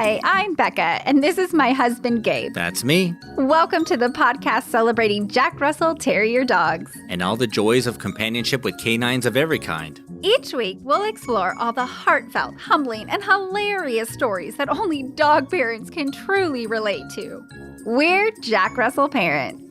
Hi, I'm Becca, and this is my husband, Gabe. That's me. Welcome to the podcast celebrating Jack Russell Terrier dogs. And all the joys of companionship with canines of every kind. Each week, we'll explore all the heartfelt, humbling, and hilarious stories that only dog parents can truly relate to. We're Jack Russell parents.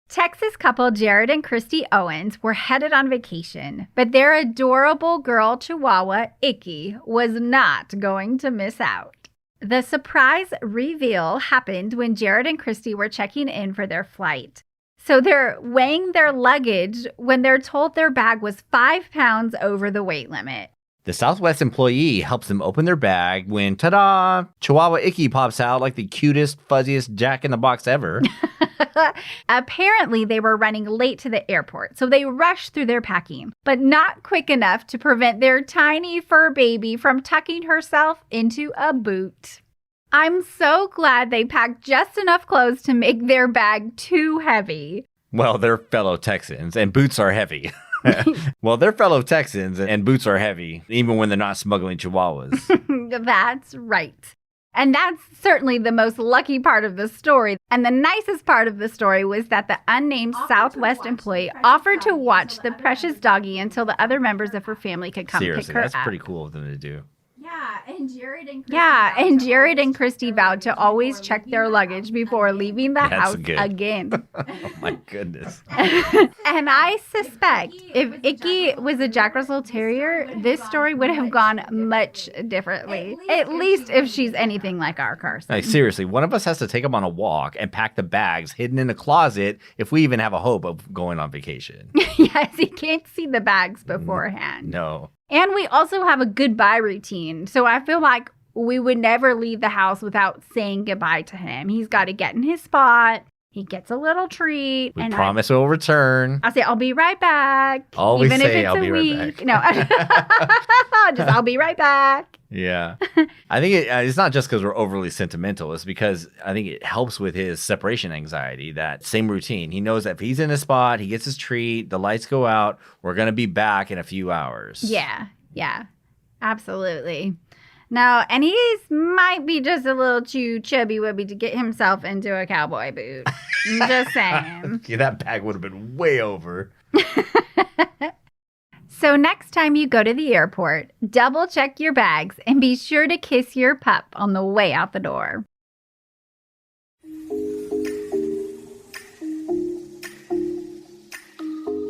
Texas couple Jared and Kristi Owens were headed on vacation, but their adorable girl chihuahua, Icky, was not going to miss out. The surprise reveal happened when Jared and Kristi were checking in for their flight. So they're weighing their luggage when they're told their bag was 5 pounds over the weight limit. The Southwest employee helps them open their bag when, ta-da, Chihuahua Icky pops out like the cutest, fuzziest Jack-in-the-Box ever. Apparently, they were running late to the airport, so they rushed through their packing, but not quick enough to prevent their tiny fur baby from tucking herself into a boot. I'm so glad they packed just enough clothes to make their bag too heavy. Well, they're fellow Texans, and boots are heavy. Well, they're fellow Texans, and boots are heavy, even when they're not smuggling chihuahuas. That's right. And that's certainly the most lucky part of the story. And the nicest part of the story was that the unnamed Southwest employee offered to watch the precious doggie until the other members of her family could come pick her up. Seriously, that's pretty cool of them to do. And Jared and Kristi vowed to always check their luggage before leaving the house again. Oh my goodness. And I suspect if Icky was a Jack Russell Terrier, this story would have gone much differently. At least if she's anything like our Carson. Like, seriously, one of us has to take them on a walk and pack the bags hidden in a closet if we even have a hope of going on vacation. Yes, he can't see the bags beforehand. No. And we also have a goodbye routine. So I feel like we would never leave the house without saying goodbye to him. He's got to get in his spot. He gets a little treat. We promise we'll return. I'll say, I'll be right back. Always even say, if it's I'll a be week. right back. No, just I'll be right back. Yeah. I think it's not just because we're overly sentimental. It's because I think it helps with his separation anxiety, that same routine. He knows that if he's in a spot, he gets his treat, the lights go out, we're going to be back in a few hours. Yeah, absolutely. No, and he might be just a little too chubby-wubby to get himself into a cowboy boot. I'm just saying. Yeah, that bag would have been way over. So next time you go to the airport, double check your bags and be sure to kiss your pup on the way out the door.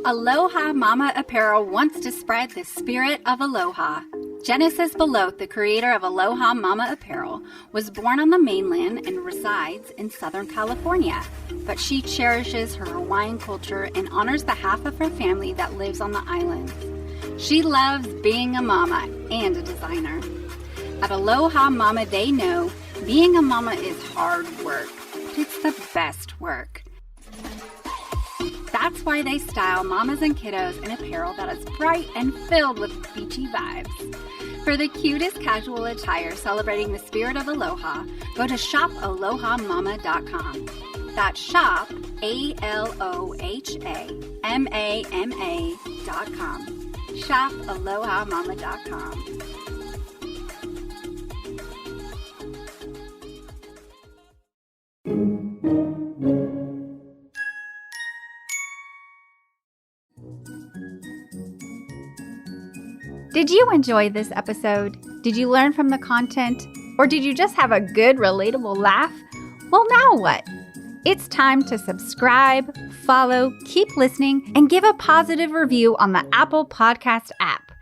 Aloha Mama Apparel wants to spread the spirit of aloha. Genesis Belote, the creator of Aloha Mama Apparel, was born on the mainland and resides in Southern California. But she cherishes her Hawaiian culture and honors the half of her family that lives on the island. She loves being a mama and a designer. At Aloha Mama, they know being a mama is hard work. It's the best work. That's why they style mamas and kiddos in apparel that is bright and filled with beachy vibes. For the cutest casual attire celebrating the spirit of aloha, go to shopalohamama.com. That's shop, ALOHAMAMA.com. Shopalohamama.com. Did you enjoy this episode? Did you learn from the content? Or did you just have a good, relatable laugh? Well, now what? It's time to subscribe, follow, keep listening, and give a positive review on the Apple Podcast app.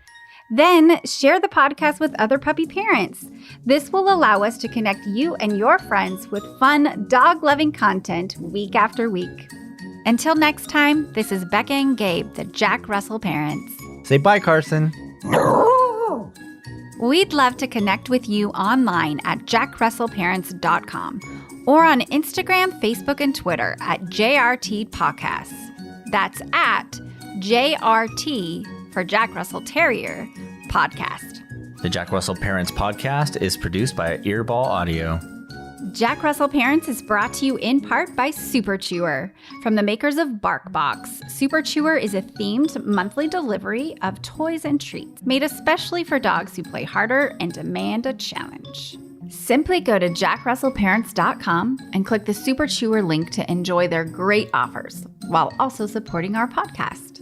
Then share the podcast with other puppy parents. This will allow us to connect you and your friends with fun, dog-loving content week after week. Until next time, this is Becca and Gabe, the Jack Russell parents. Say bye, Carson. We'd love to connect with you online at jackrussellparents.com or on Instagram, Facebook, and Twitter at JRT Podcasts. That's at JRT for Jack Russell Terrier Podcast. The Jack Russell Parents Podcast is produced by Earball Audio. Jack Russell Parents is brought to you in part by Super Chewer. From the makers of BarkBox, Super Chewer is a themed monthly delivery of toys and treats made especially for dogs who play harder and demand a challenge. Simply go to jackrussellparents.com and click the Super Chewer link to enjoy their great offers while also supporting our podcast.